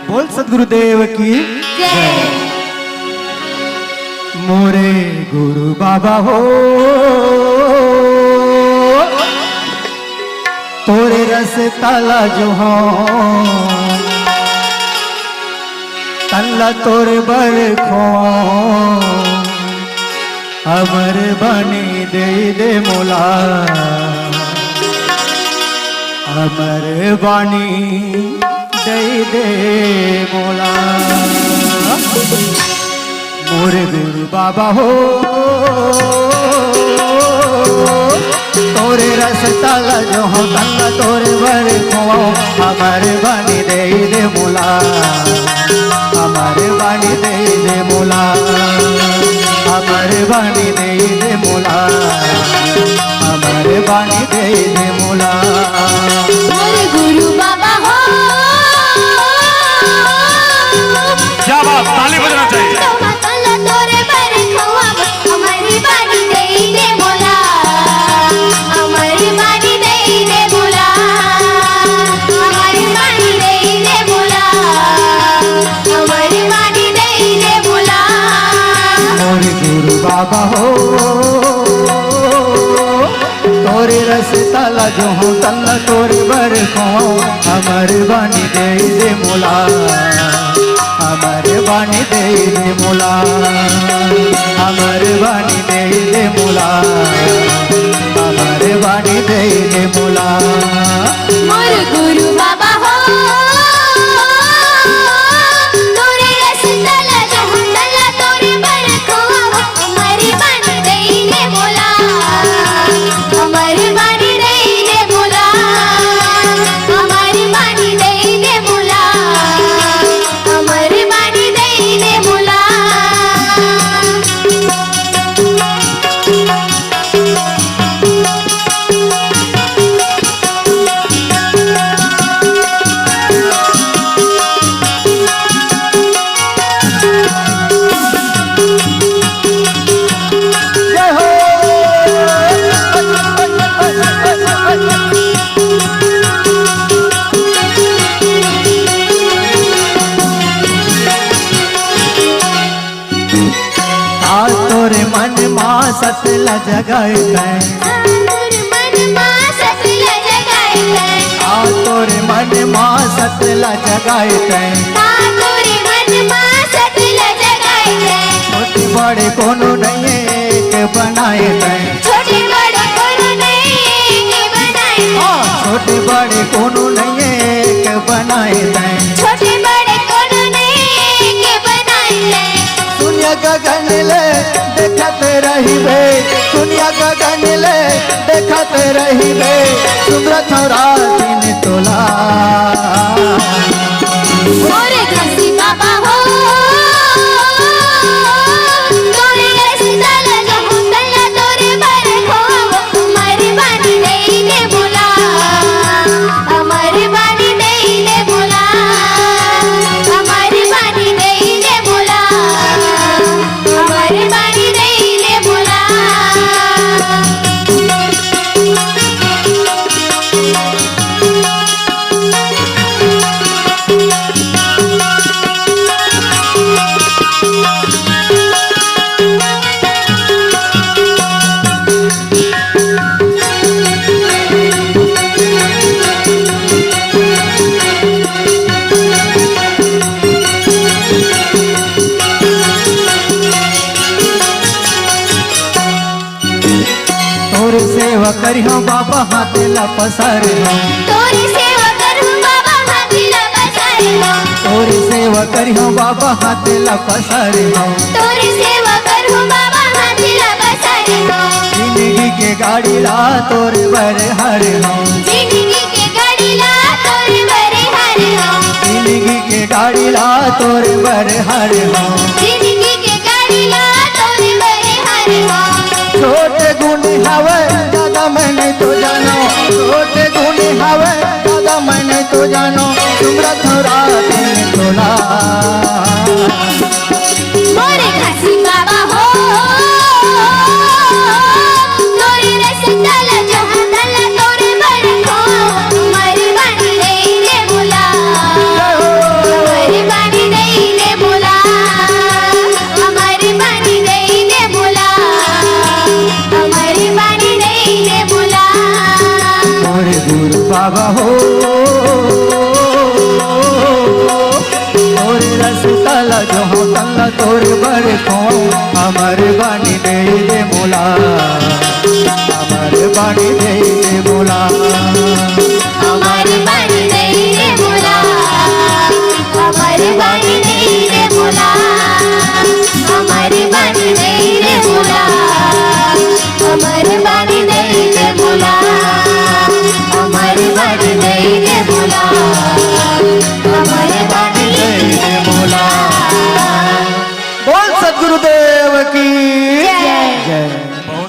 बोल सदगुरुदेव की जय। मोरे गुरु बाबा हो तोरे रस ताला जो हो तल्ला तोरे बरखो अमर बनी दे मोला अमर बानी दे मोला। मोरे गुरु बाबा हो तोरे रस ताला जो हो तल्ला तोरे बर खो अमर बानी दे मोला अमर बानी दे मोला अमर बानी दे मोला अमर बानी दे मोला। मोरे गुरु बाबा हो क्या बात, ताली बजना चाहिए। तल्ला तोरे बर खवा हमारी बानी दे मोला हमारी बानी दे मोला हमारी बानी दे मोला हमारी बानी दे मोला। मोरे गुरु बाबा हो तोरे रस ताला जो हो तल्ला तोरे बर खो अमर बानी दे मोला अमर बानी दे मोला अमर बानी दे मोला अमर बानी दे मोला। मोरे गुरु बाबा हो तोरे रस ताला जो हो तल्ला तोरे बर खो हमारी बानी दे मोला हमारी बानी दे मोला हमारी बानी दे मोला हमारी बानी दे मोला। जय हो तोरे मन माँ सतला जगाए तोरे मन मां सतला जगाए तोरे मन माँ सतला जगाए तोरे मन मां सतला जगाए छोटे बड़े कोनो नहीं एक बनाए छोटे बड़े कोनो नहीं के बनाए छोटे बड़े कोनो नहीं एक बनाए छोटे बड़े कोनो नहीं के बनाए। दुनिया गगन ले देखते रहिबे दुनिया गगन ले देखते रहिबे सुंदर छोरा दिन तोला। मोरे घसी बाबा हो तोरे रस ताला जो हो तल्ला तोरे बर खो हमारी बानी दे मोला हमारी बानी दे मोला हमारी बानी दे मोला हमारी बानी दे मोला। तोरे सेवा करियो बाबा हाथ ला पसारे तोरी सेवा करूं बाबा हाथीला बसारे तोरे सेवा करियो बाबा हाथ ला पसारे तोरी सेवा करूं बाबा हाथीला बसारे जिंदगी के गाड़ी ला तोरे बर हरे जिंदगी के गाड़ी ला तोरे बरे हारे जिंदगी के गाड़ी ला तोरे बर हरे जिंदगी के गाड़ी ला तोरे बरे हारे छोटे गुण हवे ज्यादा मैंने तो जानो छोटे गुण हवे ज्यादा मैंने तो जानो तुमरा थोड़ा दिन तोला। मोरे घसी बाबा हो तोरे रस ताला जो हो तल्ला तोरे बर खो हमारी बानी दे मोला हमारी बाबा हो तोरे रसतला जो हो तल्ला तोरे बड़े को अमर बानी दे दे मोला अमर बानी दे दे मोला